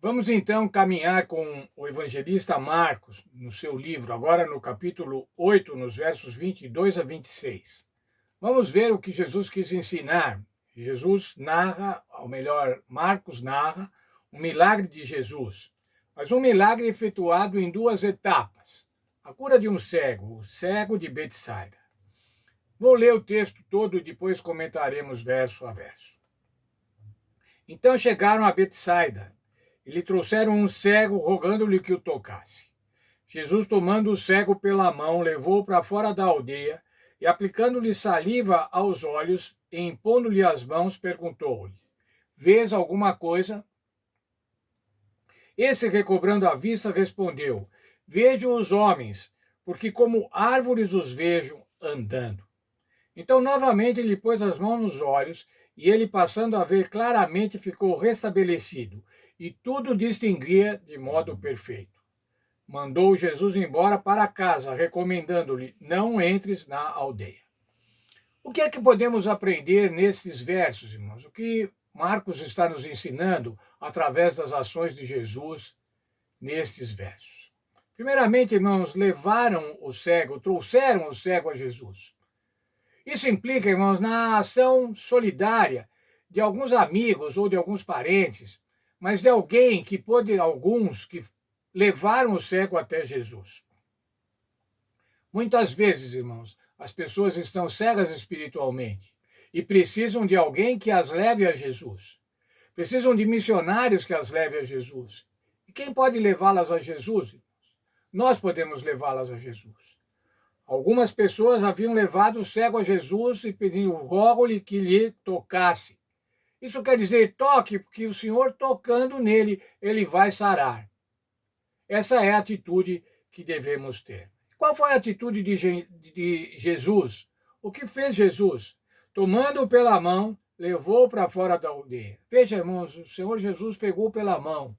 Vamos então caminhar com o evangelista Marcos, no seu livro, agora no capítulo 8, nos versos 22 a 26. Vamos ver o que Jesus quis ensinar. Jesus narra, ou melhor, Marcos narra, um milagre de Jesus, mas um milagre efetuado em duas etapas. A cura de um cego, o cego de Betsaida. Vou ler o texto todo e depois comentaremos verso a verso. Então chegaram a Betsaida e lhe trouxeram um cego, rogando-lhe que o tocasse. Jesus, tomando o cego pela mão, levou-o para fora da aldeia e, aplicando-lhe saliva aos olhos e impondo-lhe as mãos, perguntou-lhe: Vês alguma coisa? Esse, recobrando a vista, respondeu: Vejo os homens, porque como árvores os vejo andando. Então, novamente, lhe pôs as mãos nos olhos, e ele, passando a ver claramente, ficou restabelecido, e tudo distinguia de modo perfeito. Mandou Jesus embora para casa, recomendando-lhe: não entres na aldeia. O que é que podemos aprender nesses versos, irmãos? O que Marcos está nos ensinando através das ações de Jesus nestes versos? Primeiramente, irmãos, levaram o cego, trouxeram o cego a Jesus. Isso implica, irmãos, na ação solidária de alguns amigos ou de alguns parentes, mas de alguém que pôde, alguns que levaram o cego até Jesus. Muitas vezes, irmãos, as pessoas estão cegas espiritualmente e precisam de alguém que as leve a Jesus. Precisam de missionários que as leve a Jesus. E quem pode levá-las a Jesus? Nós podemos levá-las a Jesus. Algumas pessoas haviam levado o cego a Jesus e pedindo: rogo-lhe que lhe tocasse. Isso quer dizer, toque, porque o Senhor tocando nele, ele vai sarar. Essa é a atitude que devemos ter. Qual foi a atitude de Jesus? O que fez Jesus? Tomando-o pela mão, levou-o para fora da aldeia. Veja, irmãos, o Senhor Jesus pegou pela mão,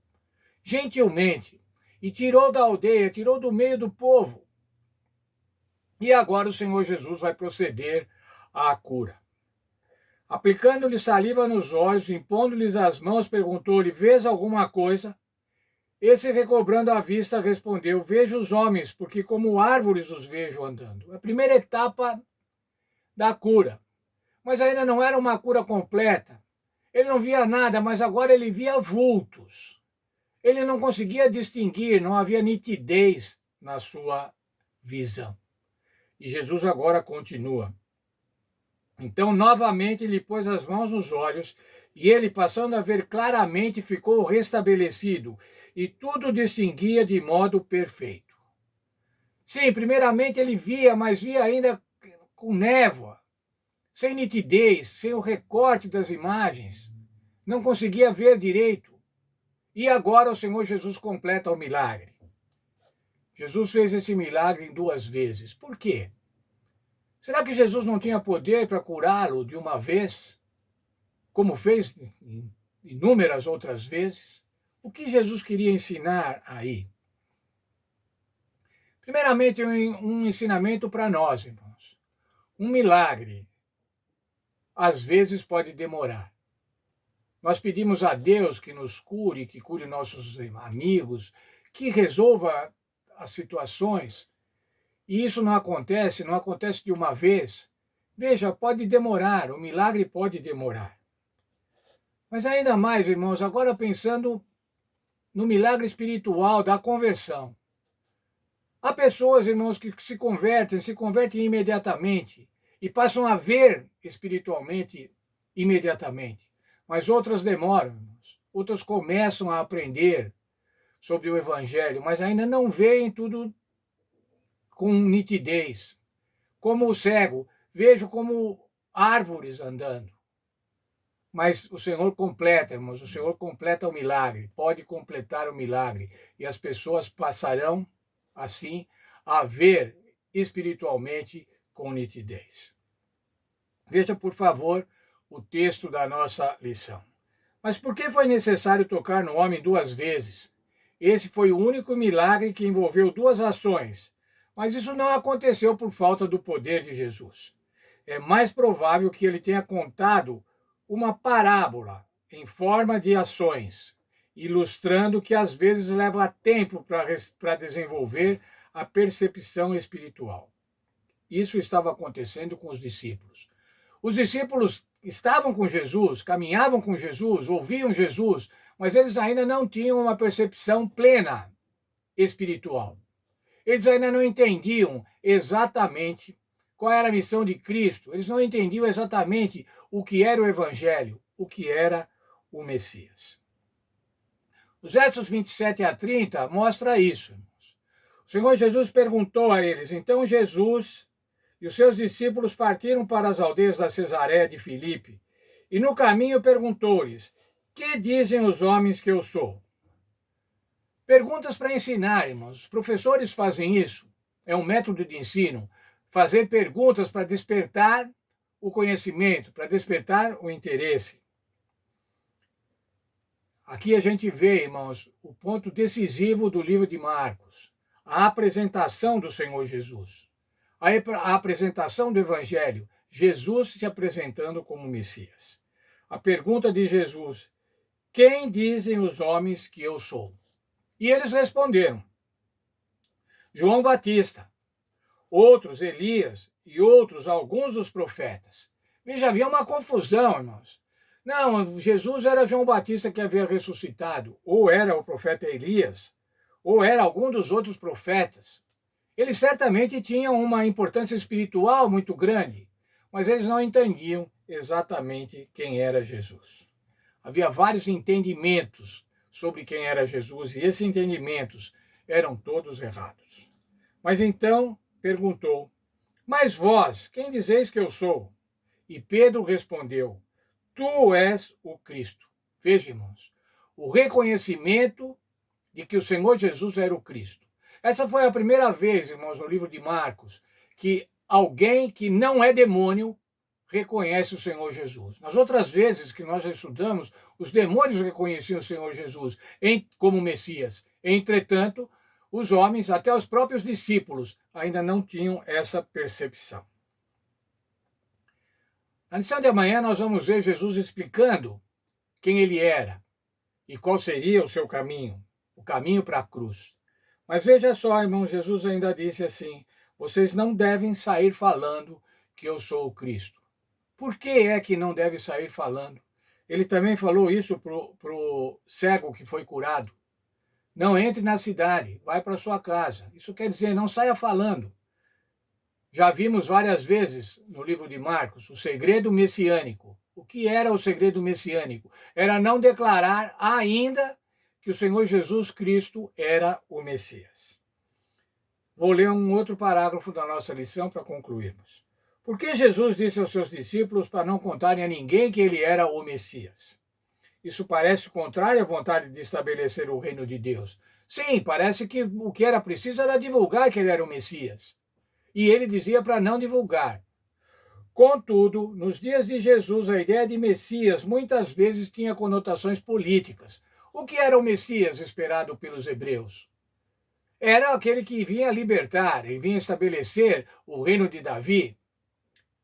gentilmente, e tirou da aldeia, tirou do meio do povo. E agora o Senhor Jesus vai proceder à cura. Aplicando-lhe saliva nos olhos, impondo-lhes as mãos, perguntou-lhe: Vês alguma coisa? Esse, recobrando a vista, respondeu: Vejo os homens, porque como árvores os vejo andando. A primeira etapa da cura. Mas ainda não era uma cura completa. Ele não via nada, mas agora ele via vultos. Ele não conseguia distinguir, não havia nitidez na sua visão. E Jesus agora continua. Então, novamente, lhe pôs as mãos nos olhos, e ele, passando a ver claramente, ficou restabelecido, e tudo distinguia de modo perfeito. Sim, primeiramente ele via, mas via ainda com névoa, sem nitidez, sem o recorte das imagens. Não conseguia ver direito. E agora o Senhor Jesus completa o milagre. Jesus fez esse milagre em duas vezes. Por quê? Será que Jesus não tinha poder para curá-lo de uma vez, como fez inúmeras outras vezes? O que Jesus queria ensinar aí? Primeiramente, um ensinamento para nós, irmãos. Um milagre, às vezes, pode demorar. Nós pedimos a Deus que nos cure, que cure nossos amigos, que resolva as situações. E isso não acontece de uma vez. Veja, pode demorar, o milagre pode demorar. Mas ainda mais, irmãos, agora pensando no milagre espiritual da conversão. Há pessoas, irmãos, que se convertem imediatamente e passam a ver espiritualmente imediatamente. Mas outras demoram, irmãos. Outras começam a aprender sobre o Evangelho, mas ainda não veem tudo com nitidez. Como o cego, vejo como árvores andando. Mas o Senhor completa, irmãos, o Senhor completa o milagre, pode completar o milagre. E as pessoas passarão, assim, a ver espiritualmente com nitidez. Veja, por favor, o texto da nossa lição. Mas por que foi necessário tocar no homem duas vezes? Esse foi o único milagre que envolveu duas ações. Mas isso não aconteceu por falta do poder de Jesus. É mais provável que ele tenha contado uma parábola em forma de ações ilustrando que às vezes leva tempo para desenvolver a percepção espiritual. Isso estava acontecendo com os discípulos. Os discípulos estavam com Jesus, caminhavam com Jesus, ouviam Jesus, mas eles ainda não tinham uma percepção plena espiritual. Eles ainda não entendiam exatamente qual era a missão de Cristo. Eles não entendiam exatamente o que era o Evangelho, o que era o Messias. Os versos 27 a 30 mostra isso, irmãos. O Senhor Jesus perguntou a eles, então Jesus e os seus discípulos partiram para as aldeias da Cesareia de Filipe, e no caminho perguntou-lhes, que dizem os homens que eu sou? Perguntas para ensinar, irmãos. Os professores fazem isso. É um método de ensino. Fazer perguntas para despertar o conhecimento, para despertar o interesse. Aqui a gente vê, irmãos, o ponto decisivo do livro de Marcos. A apresentação do Senhor Jesus. A apresentação do Evangelho. Jesus se apresentando como Messias. A pergunta de Jesus, quem dizem os homens que eu sou? E eles responderam, João Batista, outros Elias e outros alguns dos profetas. Veja, havia uma confusão, irmãos. Não, Jesus era João Batista que havia ressuscitado, ou era o profeta Elias, ou era algum dos outros profetas. Eles certamente tinham uma importância espiritual muito grande, mas eles não entendiam exatamente quem era Jesus. Havia vários entendimentos sobre quem era Jesus, e esses entendimentos eram todos errados. Mas então perguntou, mas vós, quem dizeis que eu sou? E Pedro respondeu, tu és o Cristo. Veja, irmãos, o reconhecimento de que o Senhor Jesus era o Cristo. Essa foi a primeira vez, irmãos, no livro de Marcos, que alguém que não é demônio reconhece o Senhor Jesus. Nas outras vezes que nós estudamos, os demônios reconheciam o Senhor Jesus como Messias. Entretanto, os homens, até os próprios discípulos, ainda não tinham essa percepção. Na lição de amanhã, nós vamos ver Jesus explicando quem ele era e qual seria o seu caminho, o caminho para a cruz. Mas veja só, irmão, Jesus ainda disse assim, vocês não devem sair falando que eu sou o Cristo. Por que é que não deve sair falando? Ele também falou isso para o cego que foi curado. Não entre na cidade, vai para sua casa. Isso quer dizer, não saia falando. Já vimos várias vezes no livro de Marcos o segredo messiânico. O que era o segredo messiânico? Era não declarar ainda que o Senhor Jesus Cristo era o Messias. Vou ler um outro parágrafo da nossa lição para concluirmos. Por que Jesus disse aos seus discípulos para não contarem a ninguém que ele era o Messias? Isso parece contrário à vontade de estabelecer o reino de Deus. Sim, parece que o que era preciso era divulgar que ele era o Messias. E ele dizia para não divulgar. Contudo, nos dias de Jesus, a ideia de Messias muitas vezes tinha conotações políticas. O que era o Messias esperado pelos hebreus? Era aquele que vinha libertar e vinha estabelecer o reino de Davi.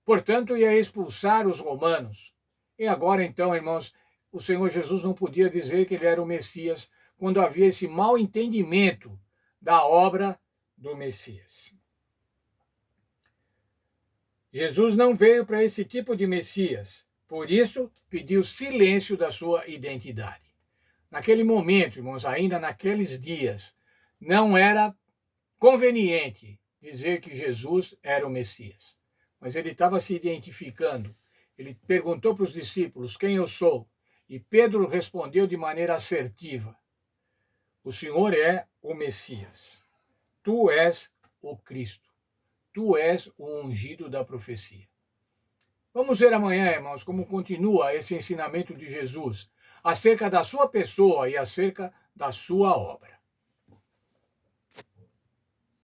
Portanto, ia expulsar os romanos. E agora, então, irmãos, o Senhor Jesus não podia dizer que ele era o Messias quando havia esse mau entendimento da obra do Messias. Jesus não veio para esse tipo de Messias, por isso pediu silêncio da sua identidade. Naquele momento, irmãos, ainda naqueles dias, não era conveniente dizer que Jesus era o Messias. Mas ele estava se identificando. Ele perguntou para os discípulos quem eu sou. E Pedro respondeu de maneira assertiva. O Senhor é o Messias. Tu és o Cristo. Tu és o ungido da profecia. Vamos ver amanhã, irmãos, como continua esse ensinamento de Jesus acerca da sua pessoa e acerca da sua obra.